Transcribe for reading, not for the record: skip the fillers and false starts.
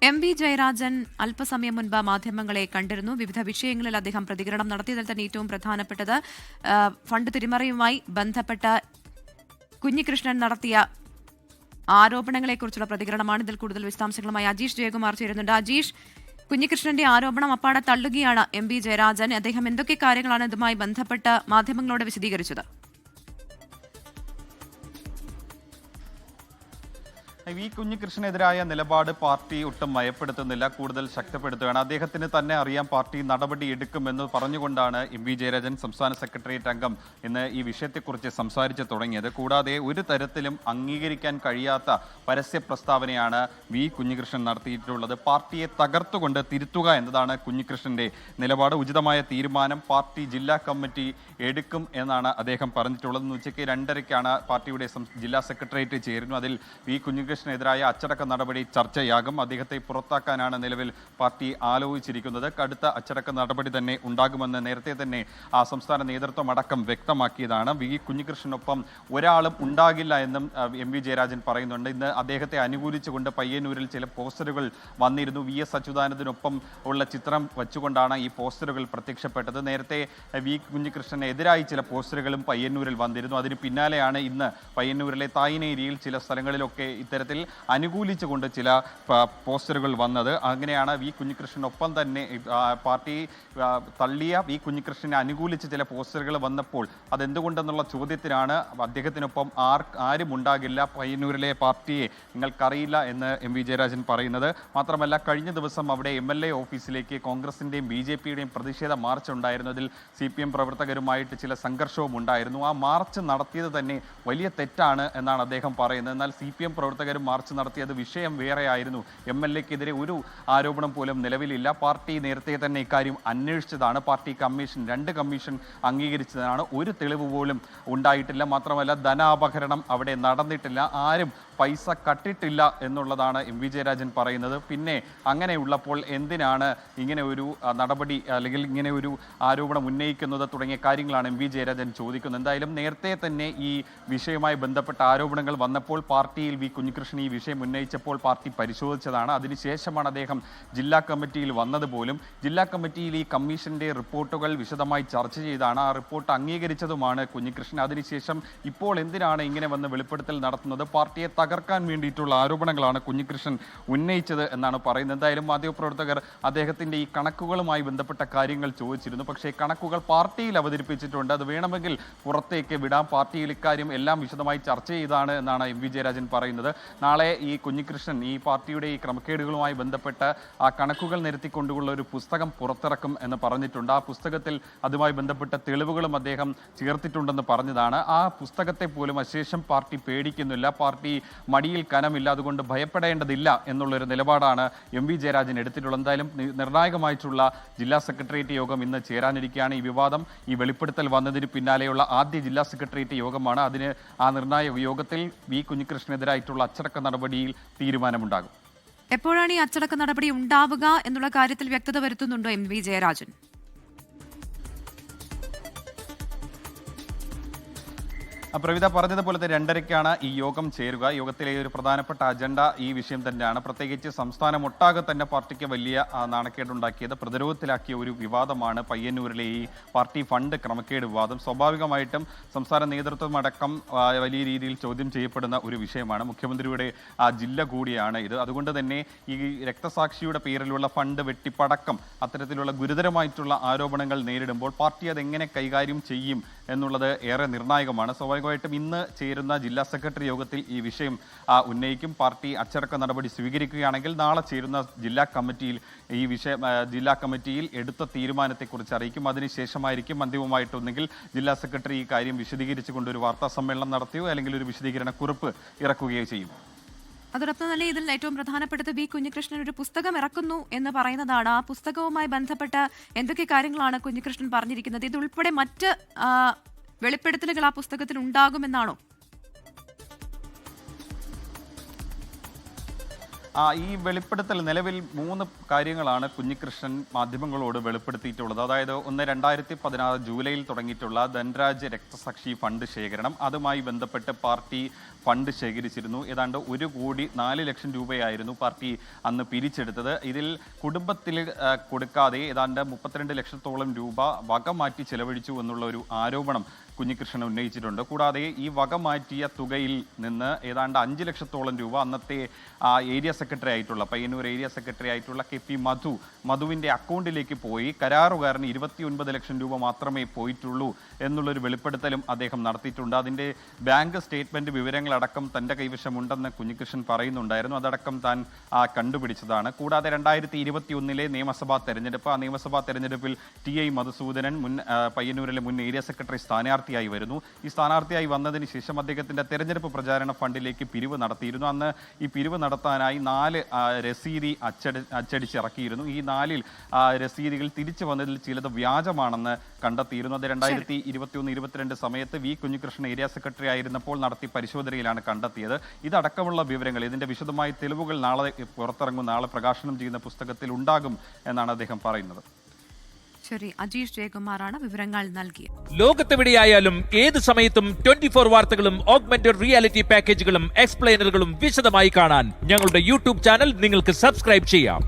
MV. Jayarajan അല്പസമയം മുൻപ് മാധ്യമങ്ങളെ കണ്ടിരുന്നു. വിവിധ വിഷയങ്ങളിൽ അദ്ദേഹം പ്രതികരണം നടത്തിയതിൽ തന്നെ ഏറ്റവും പ്രധാനപ്പെട്ടത് ഫണ്ട് തിരിമറിയുമായി ബന്ധപ്പെട്ട കുഞ്ഞികൃഷ്ണൻ നടത്തിയ ആരോപണങ്ങളെക്കുറിച്ചുള്ള പ്രതികരണമാണ്. ഇതിൽ കൂടുതൽ വിശദാംശങ്ങളുമായി അജീഷ് ജയകുമാർ ചേരുന്നുണ്ട്. അജീഷ്, കുഞ്ഞികൃഷ്ണന്റെ ആരോപണം അപ്പാടെ തള്ളുകയാണ് എം.വി. ജയരാജൻ. അദ്ദേഹം എന്തൊക്കെ കാര്യങ്ങളാണ് ഇതുമായി ബന്ധപ്പെട്ട് മാധ്യമങ്ങളോട് വിശദീകരിച്ചത്? വി കുഞ്ഞികൃഷ്ണനെതിരായ നിലപാട് പാർട്ടി ഒട്ടും മയപ്പെടുത്തുന്നില്ല, കൂടുതൽ ശക്തിപ്പെടുത്തുകയാണ്. അദ്ദേഹത്തിന് തന്നെ അറിയാം പാർട്ടി നടപടി എടുക്കുമെന്ന് പറഞ്ഞുകൊണ്ടാണ് എം.വി. ജയരാജൻ സംസ്ഥാന സെക്രട്ടേറിയറ്റ് അംഗം ഇന്ന് ഈ വിഷയത്തെക്കുറിച്ച് സംസാരിച്ചു തുടങ്ങിയത്. കൂടാതെ ഒരു തരത്തിലും അംഗീകരിക്കാൻ കഴിയാത്ത പരസ്യ പ്രസ്താവനയാണ് വി കുഞ്ഞികൃഷ്ണൻ നടത്തിയിട്ടുള്ളത്. പാർട്ടിയെ തകർത്തുകൊണ്ട് തിരുത്തുക എന്നതാണ് കുഞ്ഞികൃഷ്ണന്റെ നിലപാട്. ഉചിതമായ തീരുമാനം പാർട്ടി ജില്ലാ കമ്മിറ്റി എടുക്കും എന്നാണ് അദ്ദേഹം പറഞ്ഞിട്ടുള്ളത്. ഉച്ചയ്ക്ക് 2:30-ക്കാണ് പാർട്ടിയുടെ ജില്ലാ സെക്രട്ടേറിയറ്റ് ചേരുന്നത്. അതിൽ വി കുഞ്ഞികൃഷ്ണനെതിരായ അച്ചടക്ക നടപടി ചർച്ചയാകും. അദ്ദേഹത്തെ പുറത്താക്കാനാണ് നിലവിൽ പാർട്ടി ആലോചിച്ചിരിക്കുന്നത്. കടുത്ത അച്ചടക്ക നടപടി തന്നെ ഉണ്ടാകുമെന്ന് നേരത്തെ തന്നെ സംസ്ഥാന നേതൃത്വം അടക്കം വ്യക്തമാക്കിയതാണ്. വി കുഞ്ഞികൃഷ്ണനൊപ്പം ഒരാളും ഉണ്ടാകില്ല എന്നും എം.വി. ജയരാജൻ പറയുന്നുണ്ട്. ഇന്ന് അദ്ദേഹത്തെ അനുകൂലിച്ചുകൊണ്ട് പയ്യന്നൂരിൽ ചില പോസ്റ്ററുകൾ വന്നിരുന്നു. വി.എസ്. അച്യുതാനന്ദനൊപ്പം ഉള്ള ചിത്രം വെച്ചുകൊണ്ടാണ് ഈ പോസ്റ്ററുകൾ പ്രത്യക്ഷപ്പെട്ടത്. നേരത്തെ വി കുഞ്ഞികൃഷ്ണനെതിരായി ചില പോസ്റ്ററുകളും പയ്യന്നൂരിൽ വന്നിരുന്നു. അതിന് പിന്നാലെയാണ് ഇന്ന് പയ്യന്നൂരിലെ തായ്നേരിയിൽ ചില സ്ഥലങ്ങളിലൊക്കെ ഇത്തരത്തിൽ അനുകൂലിച്ചുകൊണ്ട് ചില പോസ്റ്ററുകൾ വന്നത്. അങ്ങനെയാണ് വി കുഞ്ഞികൃഷ്ണനൊപ്പം തന്നെ പാർട്ടി തള്ളിയ വി കുഞ്ഞികൃഷ്ണനെ അനുകൂലിച്ച് ചില പോസ്റ്ററുകൾ വന്നപ്പോൾ അതെന്തുകൊണ്ടെന്നുള്ള ചോദ്യത്തിനാണ് അദ്ദേഹത്തിനൊപ്പം ആരും ഉണ്ടാകില്ല, പയ്യന്നൂരിലെ പാർട്ടിയെ നിങ്ങൾക്കറിയില്ല എന്ന് എം.വി. ജയരാജൻ പറയുന്നത്. മാത്രമല്ല, കഴിഞ്ഞ ദിവസം അവിടെ MLA ഓഫീസിലേക്ക് കോൺഗ്രസിൻ്റെയും BJP-യുടെയും പ്രതിഷേധ മാർച്ച് ഉണ്ടായിരുന്നു. അതിൽ CPM പ്രവർത്തകരുമായിട്ട് ചില സംഘർഷവും ഉണ്ടായിരുന്നു. ആ മാർച്ച് നടത്തിയത് തന്നെ വലിയ തെറ്റാണ് എന്നാണ് അദ്ദേഹം പറയുന്നത്. എന്നാൽ CPM പ്രവർത്തകരും മാർച്ച് നടത്തിയത് വിഷയം വേറെയായിരുന്നു. MLA-ക്കെതിരെ ഒരു ആരോപണം പോലും നിലവിലില്ല. പാർട്ടി നേരത്തെ തന്നെ ഇക്കാര്യം അന്വേഷിച്ചതാണ്. പാർട്ടി കമ്മീഷൻ 2 കമ്മീഷൻ അംഗീകരിച്ചതാണ്. ഒരു തെളിവ് പോലും ഉണ്ടായിട്ടില്ല. മാത്രമല്ല, ധനാപഹരണം അവിടെ നടന്നിട്ടില്ല, ആരും പൈസ കട്ടിട്ടില്ല എന്നുള്ളതാണ് എം.വി. ജയരാജൻ പറയുന്നത്. പിന്നെ അങ്ങനെയുള്ളപ്പോൾ എന്തിനാണ് ഇങ്ങനെ ഒരു നടപടി അല്ലെങ്കിൽ ഇങ്ങനെ ഒരു ആരോപണം ഉന്നയിക്കുന്നത് തുടങ്ങിയ കാര്യങ്ങളാണ് എം.വി. ജയരാജൻ ചോദിക്കുന്നത്. എന്തായാലും നേരത്തെ തന്നെ ഈ വിഷയവുമായി ബന്ധപ്പെട്ട ആരോപണങ്ങൾ വന്നപ്പോൾ പാർട്ടിയിൽ വി കുഞ്ഞികൃഷ്ണൻ ഈ വിഷയം ഉന്നയിച്ചപ്പോൾ പാർട്ടി പരിശോധിച്ചതാണ്. അതിനുശേഷമാണ് അദ്ദേഹം ജില്ലാ കമ്മിറ്റിയിൽ വന്നത് പോലും. ജില്ലാ കമ്മിറ്റിയിൽ ഈ കമ്മീഷന്റെ റിപ്പോർട്ടുകൾ വിശദമായി ചർച്ച ചെയ്താണ്. ആ റിപ്പോർട്ട് അംഗീകരിച്ചതുമാണ് കുഞ്ഞികൃഷ്ണൻ. അതിനുശേഷം ഇപ്പോൾ എന്തിനാണ് ഇങ്ങനെ വന്ന് വെളിപ്പെടുത്തൽ നടത്തുന്നത്? പാർട്ടിയെ തകർക്കാൻ വേണ്ടിയിട്ടുള്ള ആരോപണങ്ങളാണ് കുഞ്ഞികൃഷ്ണൻ ഉന്നയിച്ചത് എന്നാണ് പറയുന്നത്. എന്തായാലും മാധ്യമപ്രവർത്തകർ അദ്ദേഹത്തിന്റെ ഈ കണക്കുകളുമായി ബന്ധപ്പെട്ട കാര്യങ്ങൾ ചോദിച്ചിരുന്നു. പക്ഷേ കണക്കുകൾ പാർട്ടിയിൽ അവതരിപ്പിച്ചിട്ടുണ്ട്, അത് വേണമെങ്കിൽ പുറത്തേക്ക് വിടാം. പാർട്ടിയിൽ ഇക്കാര്യം എല്ലാം വിശദമായി ചർച്ച ചെയ്താണ് എന്നാണ് എം.വി. ജയരാജൻ പറയുന്നത്. നാളെ ഈ കുഞ്ഞികൃഷ്ണൻ ഈ പാർട്ടിയുടെ ഈ ക്രമക്കേടുകളുമായി ബന്ധപ്പെട്ട് ആ കണക്കുകൾ നിരത്തിക്കൊണ്ടുള്ള ഒരു പുസ്തകം പുറത്തിറക്കും എന്ന് പറഞ്ഞിട്ടുണ്ട്. ആ പുസ്തകത്തിൽ അതുമായി ബന്ധപ്പെട്ട തെളിവുകളും അദ്ദേഹം ചേർത്തിട്ടുണ്ടെന്ന് പറഞ്ഞതാണ്. ആ പുസ്തകത്തെ പോലും അശേഷം പാർട്ടി പേടിക്കുന്നില്ല, പാർട്ടി മടിയിൽ കനമില്ല, അതുകൊണ്ട് ഭയപ്പെടേണ്ടതില്ല എന്നുള്ളൊരു നിലപാടാണ് എം.വി. ജയരാജൻ എടുത്തിട്ടുള്ളത്. എന്തായാലും നിർണായകമായിട്ടുള്ള ജില്ലാ സെക്രട്ടേറിയറ്റ് യോഗം ഇന്ന് ചേരാനിരിക്കുകയാണ്. ഈ വിവാദം, ഈ വെളിപ്പെടുത്തൽ വന്നതിന് പിന്നാലെയുള്ള ആദ്യ ജില്ലാ സെക്രട്ടേറിയറ്റ് യോഗമാണ്. അതിന് ആ നിർണായക യോഗത്തിൽ വി കുഞ്ഞികൃഷ്ണനെതിരായിട്ടുള്ള അച്ചടക്ക നടപടിയിൽ തീരുമാനമുണ്ടാകും. എപ്പോഴാണ് ഈ അച്ചടക്ക നടപടി ഉണ്ടാവുക എന്നുള്ള കാര്യത്തിൽ വ്യക്തത വരുത്തുന്നുണ്ടോ എം.വി. ജയരാജൻ? പ്രവിത പറഞ്ഞതുപോലെ തന്നെ 2:30-ക്കാണ് ഈ യോഗം ചേരുക. യോഗത്തിലെ ഒരു പ്രധാനപ്പെട്ട അജണ്ട ഈ വിഷയം തന്നെയാണ്. പ്രത്യേകിച്ച് സംസ്ഥാനമൊട്ടാകെ തന്നെ പാർട്ടിക്ക് വലിയ നാണക്കേടുണ്ടാക്കിയത്, പ്രതിരോധത്തിലാക്കിയ ഒരു വിവാദമാണ് പയ്യന്നൂരിലെ ഈ പാർട്ടി ഫണ്ട് ക്രമക്കേട് വിവാദം. സ്വാഭാവികമായിട്ടും സംസ്ഥാന നേതൃത്വമടക്കം വലിയ രീതിയിൽ ചോദ്യം ചെയ്യപ്പെടുന്ന ഒരു വിഷയമാണ്. മുഖ്യമന്ത്രിയുടെ ജില്ല കൂടിയാണ് ഇത്. അതുകൊണ്ട് തന്നെ ഈ രക്തസാക്ഷിയുടെ പേരിലുള്ള ഫണ്ട് വെട്ടിപ്പടക്കം അത്തരത്തിലുള്ള ഗുരുതരമായിട്ടുള്ള ആരോപണങ്ങൾ നേരിടുമ്പോൾ പാർട്ടി അതെങ്ങനെ കൈകാര്യം ചെയ്യും എന്നുള്ളത് ഏറെ നിർണായകമാണ്. സ്വാഭാവികമായിട്ടും ഇന്ന് ചേരുന്ന ജില്ലാ സെക്രട്ടറി യോഗത്തിൽ ഈ വിഷയം ഉന്നയിക്കും. പാർട്ടി അച്ചടക്ക നടപടി സ്വീകരിക്കുകയാണെങ്കിൽ നാളെ ചേരുന്ന ജില്ലാ കമ്മിറ്റിയിൽ എടുത്ത തീരുമാനത്തെക്കുറിച്ച് അറിയിക്കും. അതിനുശേഷമായിരിക്കും അന്തിമമായിട്ടൊന്നെങ്കിൽ ജില്ലാ സെക്രട്ടറി ഈ കാര്യം വിശദീകരിച്ചുകൊണ്ട് ഒരു വാർത്താ സമ്മേളനം നടത്തുകയോ അല്ലെങ്കിൽ ഒരു വിശദീകരണ കുറിപ്പ് ഇറക്കുകയോ ചെയ്യും. അതോടൊപ്പം തന്നെ ഇതിൽ ഏറ്റവും പ്രധാനപ്പെട്ടത് വി കുഞ്ഞികൃഷ്ണൻ ഒരു പുസ്തകം ഇറക്കുന്നു എന്ന് പറയുന്നതാണ്. ആ പുസ്തകവുമായി ബന്ധപ്പെട്ട എന്തൊക്കെ കാര്യങ്ങളാണ് കുഞ്ഞികൃഷ്ണൻ പറഞ്ഞിരിക്കുന്നത്? ഇതുൾപ്പെടെ മറ്റ് വെളിപ്പെടുത്തലുകൾ ആ പുസ്തകത്തിൽ ഉണ്ടാകുമെന്നാണോ? ഈ വെളിപ്പെടുത്തൽ നിലവിൽ 3 കാര്യങ്ങളാണ് കുഞ്ഞികൃഷ്ണൻ മാധ്യമങ്ങളോട് വെളിപ്പെടുത്തിയിട്ടുള്ളത്. അതായത് ഒന്ന്, 2016 ജൂലൈയിൽ തുടങ്ങിയിട്ടുള്ള ധൻരാജ് രക്തസാക്ഷി ഫണ്ട് ശേഖരണം, അതുമായി ബന്ധപ്പെട്ട് പാർട്ടി ഫണ്ട് ശേഖരിച്ചിരുന്നു. ഏതാണ്ട് 1,04,00,000 രൂപയായിരുന്നു പാർട്ടി അന്ന് പിരിച്ചെടുത്തത്. ഇതിൽ കുടുംബത്തിൽ കൊടുക്കാതെ ഏതാണ്ട് 32 ലക്ഷത്തോളം രൂപ വക മാറ്റി ചെലവഴിച്ചു എന്നുള്ള ഒരു ആരോപണം കുഞ്ഞികൃഷ്ണൻ ഉന്നയിച്ചിട്ടുണ്ട്. കൂടാതെ ഈ വക മാറ്റിയ തുകയിൽ നിന്ന് ഏതാണ്ട് 5 ലക്ഷത്തോളം രൂപ അന്നത്തെ ഏരിയ സെക്രട്ടറി ആയിട്ടുള്ള പയ്യന്നൂർ ഏരിയ സെക്രട്ടറി ആയിട്ടുള്ള KP മധുവിൻ്റെ അക്കൗണ്ടിലേക്ക് പോയി. കരാറുകാരന് 29 ലക്ഷം രൂപ മാത്രമേ പോയിട്ടുള്ളൂ എന്നുള്ളൊരു വെളിപ്പെടുത്തലും അദ്ദേഹം നടത്തിയിട്ടുണ്ട്. അതിൻ്റെ ബാങ്ക് സ്റ്റേറ്റ്മെൻറ്റ് വിവരങ്ങളടക്കം തൻ്റെ കൈവശമുണ്ടെന്ന് കുഞ്ഞികൃഷ്ണൻ പറയുന്നുണ്ടായിരുന്നു. അതടക്കം താൻ കണ്ടുപിടിച്ചതാണ്. കൂടാതെ 2021 നിയമസഭാ തെരഞ്ഞെടുപ്പ്, ആ നിയമസഭാ തെരഞ്ഞെടുപ്പിൽ TI മധുസൂദനൻ പയ്യന്നൂരിലെ മുൻ ഏരിയ സെക്രട്ടറി സ്ഥാനാർത്ഥിയായി വരുന്നു. ഈ സ്ഥാനാർത്ഥിയായി വന്നതിന് ശേഷം അദ്ദേഹത്തിൻ്റെ തെരഞ്ഞെടുപ്പ് പ്രചാരണ ഫണ്ടിലേക്ക് പിരിവ് നടത്തിയിരുന്നു. അന്ന് ഈ പിരിവ് നടത്താനായി 4 രസീതി അച്ചടിച്ചിറക്കിയിരുന്നു. ഈ 4 രസീതികൾ തിരിച്ചു വന്നതിൽ ചിലത് വ്യാജമാണെന്ന് കണ്ടെത്തിയിരുന്നു. അത് 2021-22 സമയത്ത് കുഞ്ഞികൃഷ്ണൻ ഏരിയ സെക്രട്ടറി ആയിരുന്നപ്പോൾ നടത്തിയ പരിശോധനയിലാണ് കണ്ടെത്തിയത്. ഇതടക്കമുള്ള വിവരങ്ങൾ, ഇതിന്റെ വിശദമായ തെളിവുകൾ നാളെ പുറത്തിറങ്ങും, നാളെ പ്രകാശനം ചെയ്യുന്ന പുസ്തകത്തിൽ ഉണ്ടാകും എന്നാണ് അദ്ദേഹം പറയുന്നത്. ശരി, അജീഷ് ജയകുമാറാണ് വിവരങ്ങൾ നൽകിയത്. ലോകത്തെവിടെയായാലും ഏത് സമയത്തും 24 വാർത്തകളും ഓഗ്മെന്റഡ് റിയാലിറ്റി പാക്കേജുകളും എക്സ്പ്ലെയിനറുകളും വിശദമായി കാണാൻ ഞങ്ങളുടെ യൂട്യൂബ് ചാനൽ നിങ്ങൾക്ക് സബ്സ്ക്രൈബ് ചെയ്യാം.